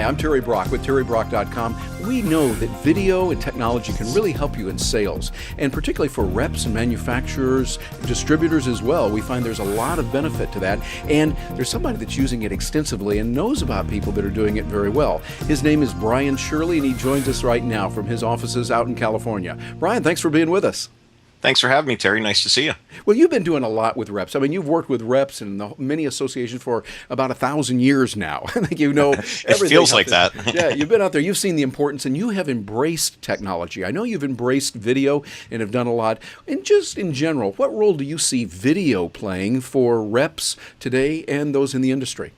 I'm Terry Brock with terrybrock.com. We know that video and technology can really help you in sales, and particularly for reps and manufacturers, distributors as well. We find there's a lot of benefit to that, and there's somebody that's using it extensively and knows about people that are doing it very well. His name is Brian Shirley, and he joins us right now from his offices out in California. Brian, thanks for being with us. Thanks for having me, Terry. Nice to see you. Well, you've been doing a lot with reps. I mean, you've worked with reps and the many associations for about 1,000 years now. I think you know everything. It feels like that. Yeah, you've been out there. You've seen the importance, and you have embraced technology. I know you've embraced video and have done a lot. And just in general, what role do you see video playing for reps today and those in the industry?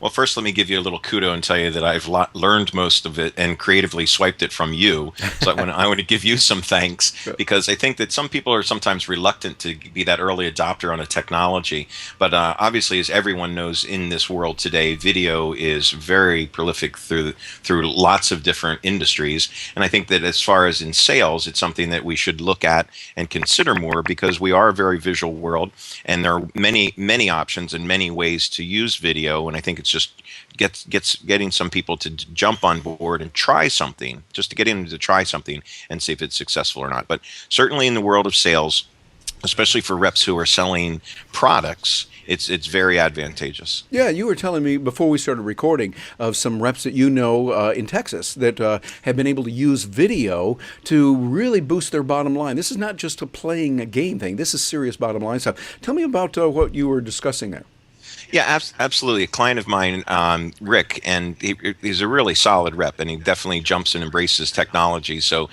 Well, first, let me give you a little kudo and tell you that I've learned most of it and creatively swiped it from you. So I want to give you some thanks, because I think that some people are sometimes reluctant to be that early adopter on a technology. But obviously, as everyone knows in this world today, video is very prolific through lots of different industries. And I think that as far as in sales, it's something that we should look at and consider more, because we are a very visual world, and there are many options and many ways to use video. And I think it's just getting some people to jump on board and try something, just to get in to try something and see if it's successful or not. But certainly in the world of sales, especially for reps who are selling products, it's very advantageous. Yeah, you were telling me before we started recording of some reps that you know in Texas that have been able to use video to really boost their bottom line. This is not just a playing a game thing. This is serious bottom line stuff. Tell me about what you were discussing there. Yeah, absolutely. A client of mine, Rick, and he's a really solid rep, and he definitely jumps and embraces technology. So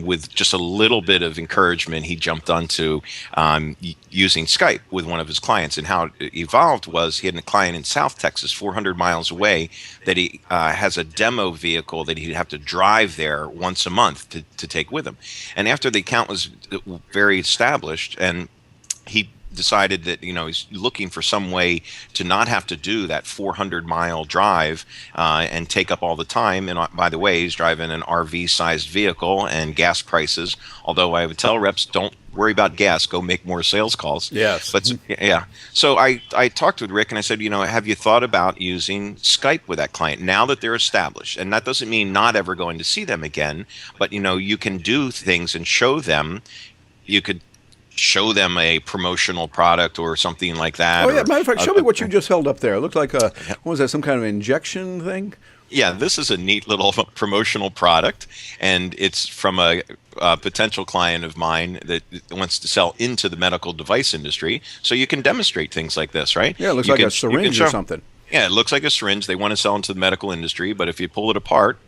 with just a little bit of encouragement, he jumped onto using Skype with one of his clients. And how it evolved was he had a client in South Texas, 400 miles away, that he has a demo vehicle that he'd have to drive there once a month to take with him. And after the account was very established, and he decided that he's looking for some way to not have to do that 400-mile drive and take up all the time. And by the way, he's driving an RV-sized vehicle, and gas prices, although I would tell reps, don't worry about gas, go make more sales calls. Yes. But yeah. So I talked with Rick, and I said, have you thought about using Skype with that client now that they're established? And that doesn't mean not ever going to see them again, but you can do things and show them. You could show them a promotional product or something like that. Oh, yeah. Matter of fact, show me what you just held up there. It looked like what was that, some kind of injection thing? Yeah, this is a neat little promotional product, and it's from a potential client of mine that wants to sell into the medical device industry. So you can demonstrate things like this, right? Yeah, it looks like a syringe or something. Yeah, it looks like a syringe. They want to sell into the medical industry, but if you pull it apart,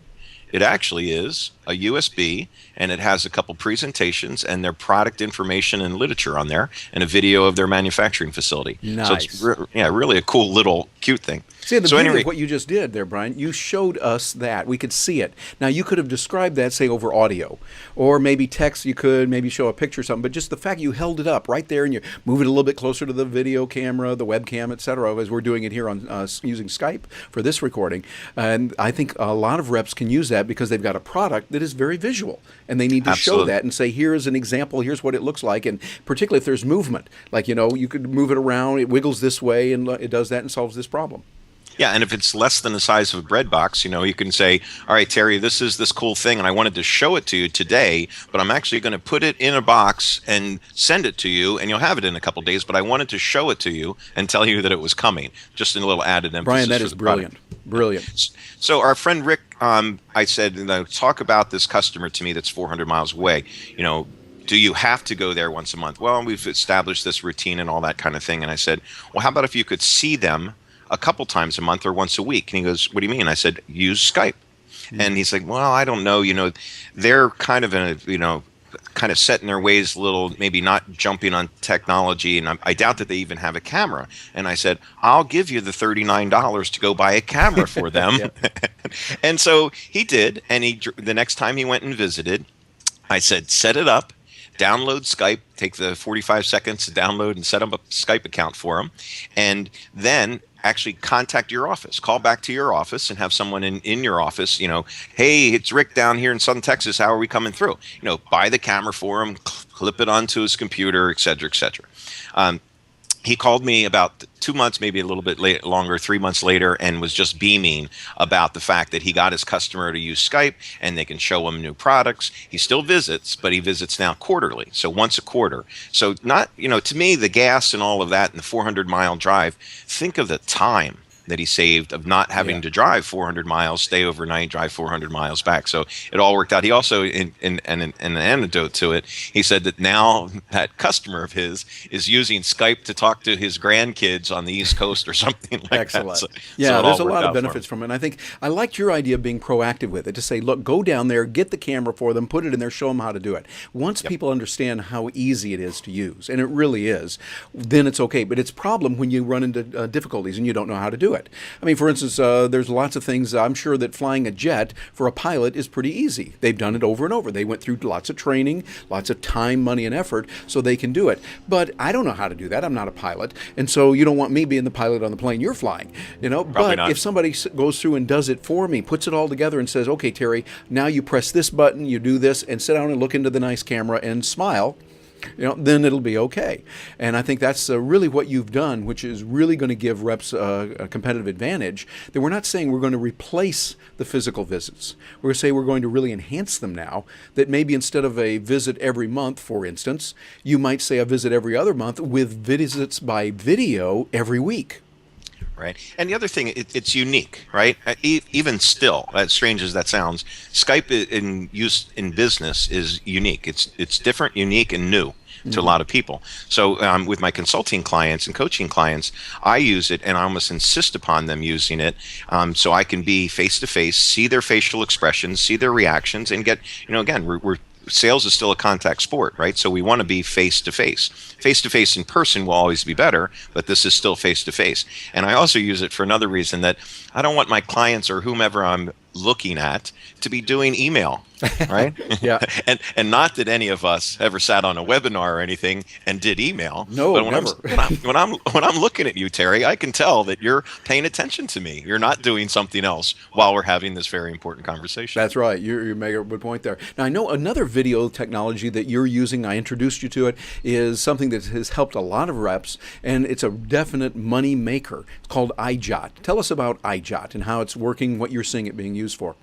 it actually is a USB, and it has a couple presentations and their product information and literature on there, and a video of their manufacturing facility. Nice. So it's really a cool little cute thing. See, the beauty of what you just did there, Brian, you showed us that. We could see it. Now, you could have described that, say, over audio, or maybe text. You could maybe show a picture or something, but just the fact you held it up right there and you move it a little bit closer to the video camera, the webcam, et cetera, as we're doing it here on using Skype for this recording. And I think a lot of reps can use that because they've got a product that is very visual, and they need to show that and say, here's an example, here's what it looks like, and particularly if there's movement, like, you could move it around, it wiggles this way, and it does that and solves this problem. Yeah, and if it's less than the size of a bread box, you can say, all right, Terry, this is this cool thing, and I wanted to show it to you today, but I'm actually going to put it in a box and send it to you, and you'll have it in a couple days, but I wanted to show it to you and tell you that it was coming. Just a little added emphasis. Brian, that is brilliant. Brilliant. So our friend Rick, I said, talk about this customer to me that's 400 miles away. Do you have to go there once a month? Well, we've established this routine and all that kind of thing. And I said, well, how about if you could see them a couple times a month or once a week? And he goes, what do you mean? I said, use Skype. Mm-hmm. And he's like, well, I don't know. They're kind of kind of set in their ways a little, maybe not jumping on technology. And I doubt that they even have a camera. And I said, I'll give you the $39 to go buy a camera for them. And so he did. And the next time he went and visited, I said, set it up. Download Skype, take the 45 seconds to download and set up a Skype account for them, and then actually contact your office. Call back to your office and have someone in your office, hey, it's Rick down here in Southern Texas. How are we coming through? Buy the camera for him, clip it onto his computer, et cetera, et cetera. he called me about 2 months, maybe a little bit longer, 3 months later, and was just beaming about the fact that he got his customer to use Skype and they can show him new products. He still visits, but he visits now quarterly, so once a quarter. So not, to me, the gas and all of that and the 400-mile drive, think of the time that he saved of not having to drive 400 miles, stay overnight, drive 400 miles back. So it all worked out. He also, in an anecdote to it, he said that now that customer of his is using Skype to talk to his grandkids on the East Coast or something like Excellent. that. So, yeah, so there's a lot of benefits from it. And I think I liked your idea of being proactive with it, to say, look, go down there, get the camera for them, put it in there, show them how to do it. Once people understand how easy it is to use, and it really is, then it's okay. But it's a problem when you run into difficulties and you don't know how to do it. I mean, for instance, there's lots of things. I'm sure that flying a jet for a pilot is pretty easy. They've done it over and over. They went through lots of training, lots of time, money, and effort, so they can do it. But I don't know how to do that. I'm not a pilot. And so you don't want me being the pilot on the plane you're flying. Probably but not. If somebody goes through and does it for me, puts it all together and says, okay, Terry, now you press this button, you do this, and sit down and look into the nice camera and smile, then it'll be okay. And I think that's really what you've done, which is really going to give reps a competitive advantage, that we're not saying we're going to replace the physical visits. We're going to say we're going to really enhance them now, that maybe instead of a visit every month, for instance, you might say a visit every other month with visits by video every week. Right. And the other thing, it's unique, right? Even still, as strange as that sounds, Skype in use in business is unique. It's different, unique, and new to a lot of people. So with my consulting clients and coaching clients, I use it and I almost insist upon them using it, so I can be face to face, see their facial expressions, see their reactions, and get, again, we're sales is still a contact sport, right? So we want to be face to face. Face to face in person will always be better, but this is still face to face. And I also use it for another reason, that I don't want my clients or whomever I'm looking at to be doing email, right? Yeah. And not that any of us ever sat on a webinar or anything and did email. No, but never. When I'm looking at you, Terry, I can tell that you're paying attention to me. You're not doing something else while we're having this very important conversation. That's right. You make a good point there. Now, I know another video technology that you're using, I introduced you to it, is something that has helped a lot of reps, and it's a definite money maker. It's called EyeJot. Tell us about EyeJot and how it's working, what you're seeing it being used for.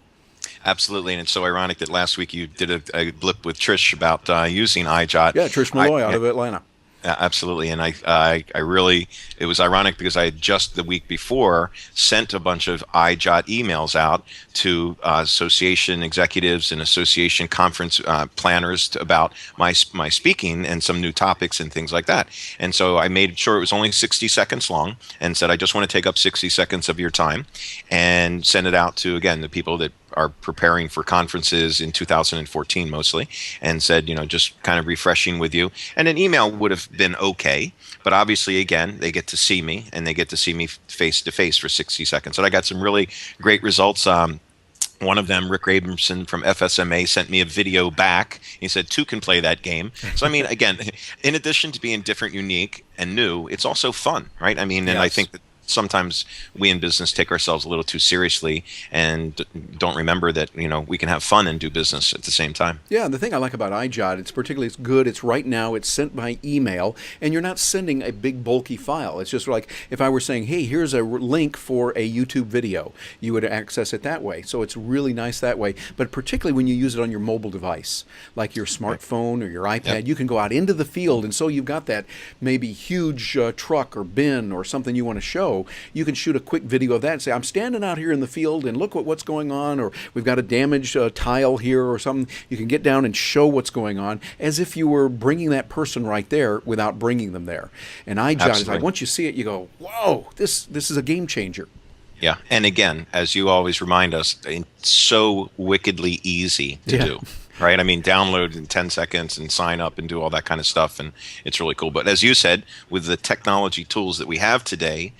Absolutely, and it's so ironic that last week you did a blip with Trish about using EyeJot. Yeah, Trish Malloy out of Atlanta. Absolutely, and I really, it was ironic because I had just the week before sent a bunch of EyeJot emails out to association executives and association conference planners about my speaking and some new topics and things like that. And so I made sure it was only 60 seconds long and said, I just want to take up 60 seconds of your time, and send it out to, again, the people that are preparing for conferences in 2014 mostly, and said, just kind of refreshing with you. And an email would have been okay, but obviously, again, they get to see me, and they get to see me face to face for 60 seconds. And I got some really great results. One of them, Rick Abramson from FSMA, sent me a video back. He said, two can play that game. So, I mean, again, in addition to being different, unique, and new, it's also fun, right? I mean, and I think that sometimes we in business take ourselves a little too seriously and don't remember that, we can have fun and do business at the same time. Yeah, the thing I like about EyeJot, it's particularly good. It's right now, it's sent by email, and you're not sending a big bulky file. It's just like if I were saying, hey, here's a link for a YouTube video, you would access it that way. So it's really nice that way. But particularly when you use it on your mobile device, like your smartphone or your iPad, you can go out into the field, and so you've got that maybe huge truck or bin or something you want to show. You can shoot a quick video of that and say, I'm standing out here in the field and look what's going on, or we've got a damaged tile here or something. You can get down and show what's going on as if you were bringing that person right there without bringing them there. And EyeJot is like, once you see it, you go, whoa, this is a game changer. Yeah. And again, as you always remind us, it's so wickedly easy to do. Right? I mean, download in 10 seconds and sign up and do all that kind of stuff, and it's really cool. But as you said, with the technology tools that we have today,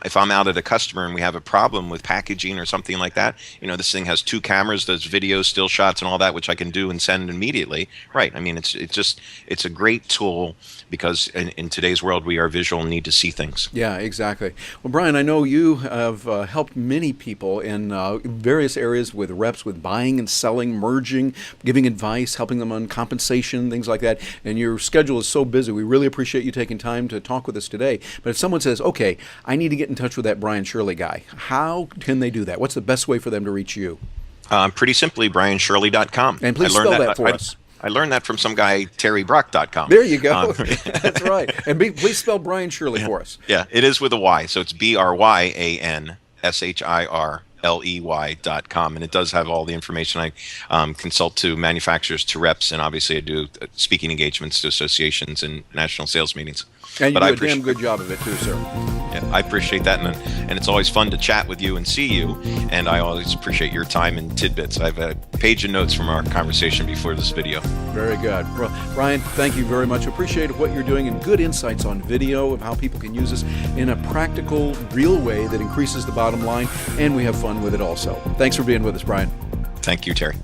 if I'm out at a customer and we have a problem with packaging or something like that, this thing has two cameras, does video, still shots, and all that, which I can do and send immediately. Right? I mean, it's a great tool, because in today's world, we are visual and need to see things. Yeah, exactly. Well, Brian, I know you have helped many people in various areas with reps, with buying and selling, merging, giving giving advice, helping them on compensation, things like that. And your schedule is so busy. We really appreciate you taking time to talk with us today. But if someone says, okay, I need to get in touch with that Brian Shirley guy, how can they do that? What's the best way for them to reach you? Pretty simply, brianshirley.com. And please spell that for us. I learned that from some guy, terrybrock.com. There you go. That's right. And please spell Brian Shirley for us. Yeah, it is with a Y. So it's BRYANSHIRLEY.com. And it does have all the information. I consult to manufacturers, to reps, and obviously I do speaking engagements to associations and national sales meetings. And you do a damn good job of it too, sir. Yeah, I appreciate that, and it's always fun to chat with you and see you, and I always appreciate your time and tidbits. I have a page of notes from our conversation before this video. Very good. Brian, thank you very much. Appreciate what you're doing and good insights on video of how people can use this in a practical, real way that increases the bottom line, and we have fun with it also. Thanks for being with us, Brian. Thank you, Terry.